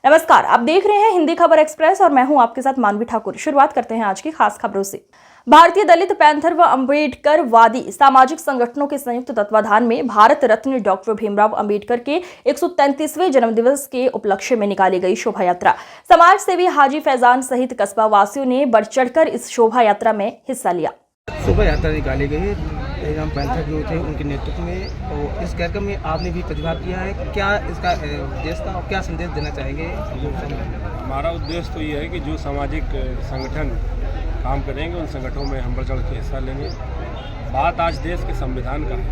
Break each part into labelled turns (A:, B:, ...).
A: नमस्कार, आप देख रहे हैं हिंदी खबर एक्सप्रेस और मैं हूं आपके साथ मानवी ठाकुर। शुरुआत करते हैं आज की खास खबरों से। भारतीय दलित पैंथर व अम्बेडकर वादी सामाजिक संगठनों के संयुक्त तत्वाधान में भारत रत्न डॉक्टर भीमराव अम्बेडकर के 133वें जन्मदिवस के उपलक्ष्य में निकाली गई शोभा यात्रा। समाज सेवी हाजी फैजान सहित कस्बा वासियों ने बढ़ चढ़कर इस शोभा यात्रा में हिस्सा लिया।
B: शोभा यात्रा निकाली गई है भीमराव पैंथर जो थे उनके नेतृत्व में, और इस कार्यक्रम में आपने भी प्रतिभाग किया है। क्या इसका उद्देश्य था और क्या संदेश देना चाहेंगे?
C: हमारा उद्देश्य तो ये है कि जो सामाजिक संगठन काम करेंगे उन संगठनों में हम बढ़ चढ़ के हिस्सा लेंगे। बात आज देश के संविधान का है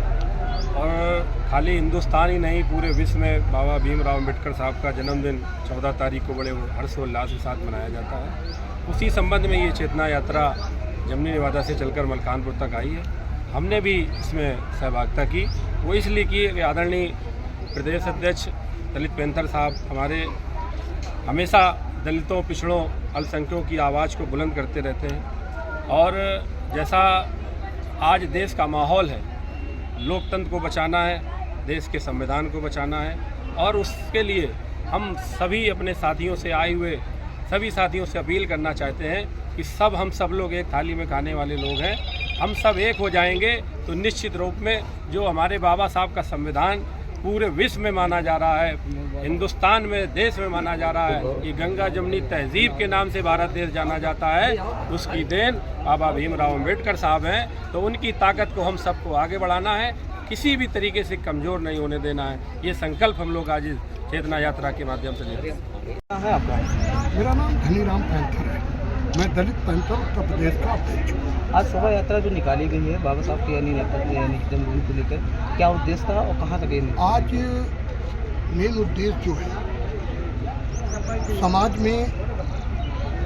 C: और खाली हिंदुस्तान ही नहीं, पूरे विश्व में बाबा भीमराव अम्बेडकर साहब का जन्मदिन 14 तारीख को बड़े हर्षोल्लास के साथ मनाया जाता है। उसी संबंध में ये चेतना यात्रा जमनी नेवादा से चलकर मलकानपुर तक आई है। हमने भी इसमें सहभागिता की। वो इसलिए की कि आदरणीय प्रदेश अध्यक्ष दलित पैंथर साहब हमारे हमेशा दलितों, पिछड़ों, अल्पसंख्यकों की आवाज़ को बुलंद करते रहते हैं। और जैसा आज देश का माहौल है, लोकतंत्र को बचाना है, देश के संविधान को बचाना है, और उसके लिए हम सभी अपने साथियों से आए हुए सभी साथियों से अपील करना चाहते हैं कि हम सब लोग एक थाली में खाने वाले लोग हैं। हम सब एक हो जाएंगे तो निश्चित रूप में जो हमारे बाबा साहब का संविधान पूरे विश्व में माना जा रहा है, हिंदुस्तान में, देश में माना जा रहा है, ये गंगा जमनी तहजीब के नाम से भारत देश जाना जाता है, उसकी देन बाबा भीमराव अम्बेडकर साहब हैं। तो उनकी ताकत को हम सबको आगे बढ़ाना है, किसी भी तरीके से कमज़ोर नहीं होने देना है। ये संकल्प हम लोग आज चेतना यात्रा के माध्यम से लेते हैं।
D: मेरा नाम धनीराम पैंथर है। मैं दलित पैंथर उत्तर प्रदेश का अध्यक्ष हूँ।
B: आज शोभा यात्रा जो निकाली गई है बाबा साहब के जन्मदिन को लेकर, क्या उद्देश्य था और कहाँ तक ये?
D: आज मेन उद्देश्य जो है, समाज में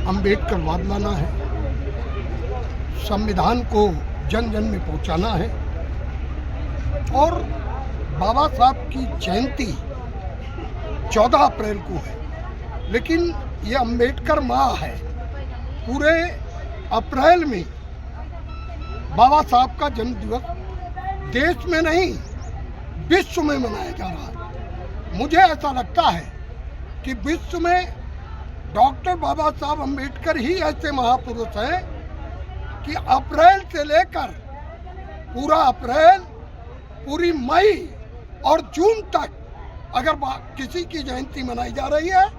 D: अम्बेडकरवाद लाना है, संविधान को जन जन में पहुँचाना है, और बाबा साहब की जयंती 14 अप्रैल को है, लेकिन ये अम्बेडकर माह है। पूरे अप्रैल में बाबा साहब का जन्म दिवस देश में नहीं विश्व में मनाया जा रहा है। मुझे ऐसा लगता है कि विश्व में डॉक्टर बाबा साहब अम्बेडकर ही ऐसे महापुरुष हैं कि अप्रैल से लेकर पूरा अप्रैल, पूरी मई और जून तक अगर किसी की जयंती मनाई जा रही है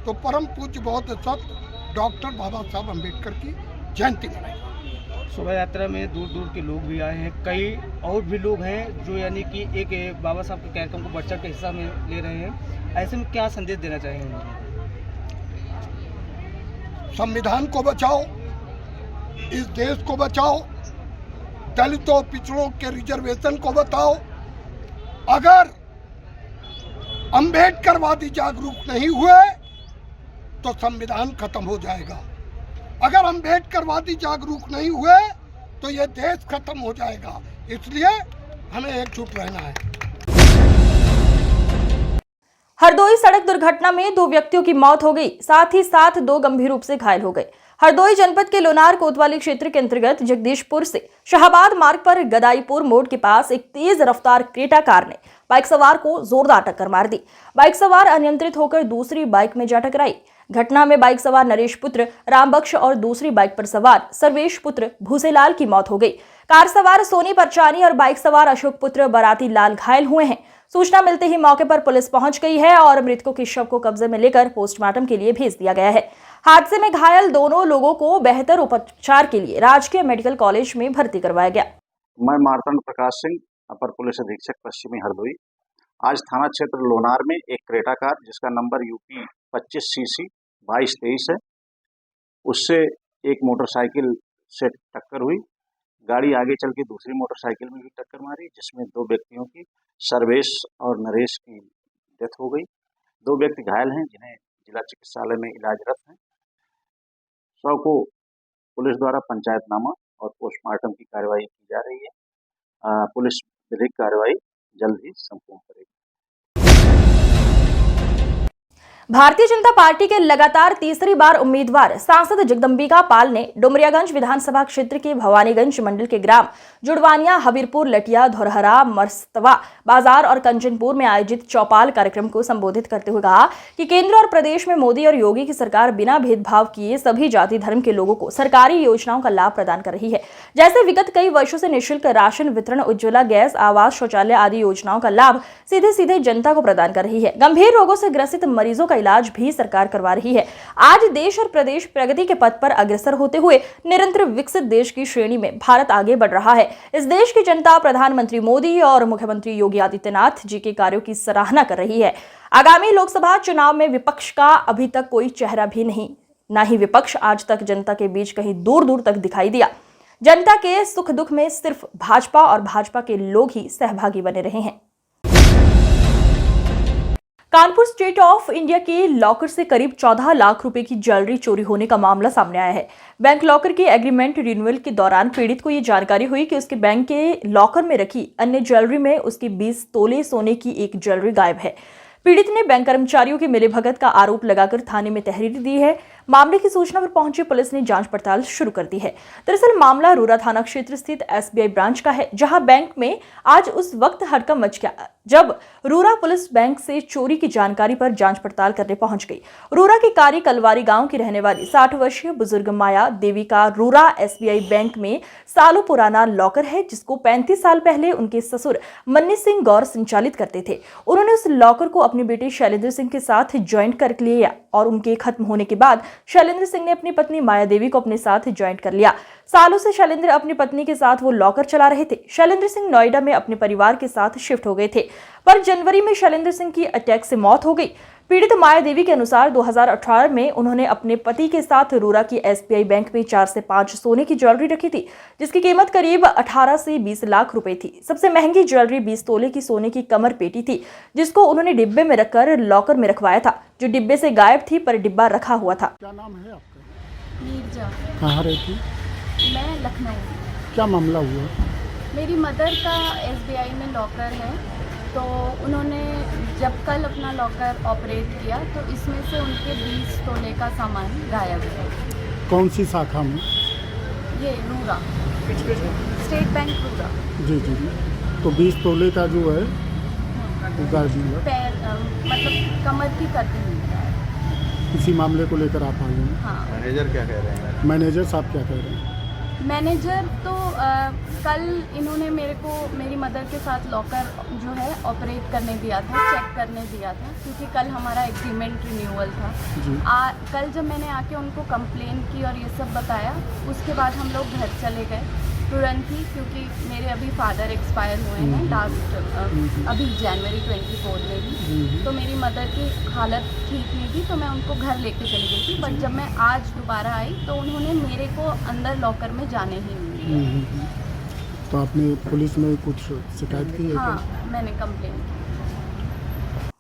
D: तो परम पूज्य बौद्ध सत्य डॉक्टर बाबा साहब अम्बेडकर की जयंती मनाई।
B: शोभा यात्रा में दूर दूर के लोग भी आए हैं, कई और भी लोग हैं जो यानी कि एक बाबा साहब के कार्यक्रम को बढ़ चढ़ के हिस्सा में ले रहे हैं। ऐसे में क्या संदेश देना चाहेंगे?
D: संविधान को बचाओ, इस देश को बचाओ, दलितों, पिछड़ों के रिजर्वेशन को बताओ। अगर अम्बेडकरवादी जागरूक नहीं हुए तो संविधान खत्म हो जाएगा। अगर अम्बेडकरवादी जागरूक नहीं हुए तो ये देश खत्म हो जाएगा। इसलिए हमें एकजुट रहना है।
A: हरदोई सड़क दुर्घटना में 2 व्यक्तियों की मौत हो गई, साथ ही साथ 2 गंभीर रूप से घायल हो गए। हरदोई जनपद के लोनार कोतवाली क्षेत्र के अंतर्गत जगदीशपुर से शाहबाद मार्ग पर गदाईपुर मोड़ के पास एक तेज रफ्तार क्रेटा कार ने बाइक सवार को जोरदार टक्कर मार दी। बाइक सवार अनियंत्रित होकर दूसरी बाइक में जा टकराई। घटना में बाइक सवार नरेश पुत्र रामबख्श और दूसरी बाइक पर सवार सर्वेश पुत्र भूसेलाल की मौत हो गई। कार सवार सोनी परचानी और बाइक सवार अशोक पुत्र बराती लाल घायल हुए हैं। सूचना मिलते ही मौके पर पुलिस पहुंच गई है और मृतकों के शव को कब्जे में लेकर पोस्टमार्टम के लिए भेज दिया गया है। हादसे में घायल दोनों लोगों को बेहतर उपचार के लिए राजकीय मेडिकल कॉलेज में भर्ती करवाया गया।
E: मैं मार्तंड प्रकाश सिंह, अपर पुलिस अधीक्षक पश्चिमी हरदोई। आज थाना क्षेत्र लोनार में एक क्रेटा कार जिसका नंबर यूपी 25CC 2223 है, उससे एक मोटरसाइकिल से टक्कर हुई। गाड़ी आगे चल के दूसरी मोटरसाइकिल में भी टक्कर मारी, जिसमें 2 व्यक्तियों की, सर्वेश और नरेश की डेथ हो गई। 2 व्यक्ति घायल हैं जिन्हें जिला चिकित्सालय में इलाजरत हैं। शव को पुलिस द्वारा पंचायतनामा और पोस्टमार्टम की कार्रवाई की जा रही है। पुलिस विधिक कार्रवाई जल्द ही संपूर्ण करेगी।
A: भारतीय जनता पार्टी के लगातार तीसरी बार उम्मीदवार सांसद जगदम्बिका पाल ने डुमरियागंज विधानसभा क्षेत्र के भवानीगंज मंडल के ग्राम जुड़वानिया, हबीरपुर, लटिया, धोरहरा, मरस्तवा बाजार और कंचनपुर में आयोजित चौपाल कार्यक्रम को संबोधित करते हुए कहा कि केंद्र और प्रदेश में मोदी और योगी की सरकार बिना भेदभाव किए सभी जाति धर्म के लोगों को सरकारी योजनाओं का लाभ प्रदान कर रही है। जैसे विगत कई वर्षों से निःशुल्क राशन वितरण, उज्ज्वला गैस, आवास, शौचालय आदि योजनाओं का लाभ सीधे सीधे जनता को प्रदान कर रही है। गंभीर रोगों से ग्रसित मरीजों का इलाज भी सरकार करवा रही है। आज देश और प्रदेश प्रगति के पथ पर अग्रसर होते हुए निरंतर विकसित देश की श्रेणी में भारत आगे बढ़ रहा है। इस देश की जनता प्रधानमंत्री मोदी और मुख्यमंत्री योगी आदित्यनाथ जी के कार्यों की सराहना कर रही है। आगामी लोकसभा चुनाव में विपक्ष का अभी तक कोई चेहरा भी नहीं, न ही विपक्ष आज तक जनता के बीच कहीं दूर दूर तक दिखाई दिया। जनता के सुख दुख में सिर्फ भाजपा और भाजपा के लोग ही सहभागी बने रहे हैं। कानपुर स्टेट ऑफ इंडिया के लॉकर से करीब 14 लाख रुपए की ज्वेलरी चोरी होने का मामला सामने आया है। बैंक लॉकर के एग्रीमेंट रिन्यूअल के दौरान पीड़ित को ये जानकारी हुई कि उसके बैंक के लॉकर में रखी अन्य ज्वेलरी में उसकी 20 तोले सोने की एक ज्वेलरी गायब है। पीड़ित ने बैंक कर्मचारियों के मिलीभगत का आरोप लगाकर थाने में तहरीर दी है। मामले की सूचना पर पहुंची पुलिस ने जांच पड़ताल शुरू कर दी है। दरअसल मामला रूरा थाना क्षेत्र स्थित SBI ब्रांच का है, जहां बैंक में आज उस वक्त हड़कंप मच गया जब रूरा पुलिस बैंक से चोरी की जानकारी पर जांच पड़ताल करने पहुंच गई। रूरा की कारी कलवारी गांव की रहने वाली 60 वर्षीय बुजुर्ग माया देवी का रूरा SBI बैंक में सालों पुराना लॉकर है, जिसको 35 साल पहले उनके ससुर मन्नी सिंह गौर संचालित करते थे। उन्होंने उस लॉकर को अपने बेटे शैलेंद्र सिंह के साथ ज्वाइंट कर लिया और उनके खत्म होने के बाद शैलेंद्र सिंह ने अपनी पत्नी माया देवी को अपने साथ ज्वाइंट कर लिया। सालों से शैलेंद्र अपनी पत्नी के साथ वो लॉकर चला रहे थे। शैलेंद्र सिंह नोएडा में अपने परिवार के साथ शिफ्ट हो गए थे, पर जनवरी में शैलेंद्र सिंह की अटैक से मौत हो गई। पीड़ित माया देवी के अनुसार 2018 में उन्होंने अपने पति के साथ रूरा की SBI बैंक में 4 से 5 सोने की ज्वेलरी रखी थी, जिसकी कीमत करीब 18 से 20 लाख रुपए थी। सबसे महंगी ज्वेलरी 20 तोले की सोने की कमर पेटी थी, जिसको उन्होंने डिब्बे में रखकर लॉकर में रखवाया था, जो डिब्बे से गायब थी पर डिब्बा रखा हुआ था।
D: क्या नाम है आपका?
F: नीरजा।
D: कहाँ रहती?
F: मैं लखनऊ।
D: क्या मामला हुआ?
F: मेरी मदर का SBI में लॉकर है, तो उन्होंने जब कल अपना लॉकर ऑपरेट किया तो इसमें से उनके 20 तोले का सामान गायब है।
D: कौन सी शाखा में?
F: ये रूरा, स्टेट बैंक रूरा।
D: जी जी जी। तो 20 तोले का जो है वो गायब हुआ।
F: पैर मतलब कमर की कटी हुई है।
D: इसी मामले को लेकर आप आए हैं?
F: हाँ।
G: मैनेजर क्या कह रहे हैं?
D: मैनेजर साहब क्या कह रहे हैं?
F: मैनेजर तो कल इन्होंने मेरे को मेरी मदर के साथ लॉकर जो है ऑपरेट करने दिया था, चेक करने दिया था, क्योंकि कल हमारा एग्रीमेंट रिन्यूअल था। कल जब मैंने आके उनको कंप्लेन की और ये सब बताया, उसके बाद हम लोग घर चले गए तुरंत ही, क्योंकि मेरे अभी फादर एक्सपायर हुए हैं लास्ट अभी जनवरी 24 में ही, तो मेरी मदर की हालत ठीक नहीं थी, तो मैं उनको घर लेके चली गई थी। बट जब मैं आज दोबारा आई तो उन्होंने मेरे को अंदर लॉकर में जाने ही नहीं दिया।
D: तो आपने पुलिस में कुछ शिकायत की है?
F: हाँ, मैंने कंप्लेन की।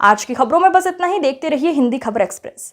A: आज की खबरों में बस इतना ही। देखते रहिए हिंदी खबर एक्सप्रेस।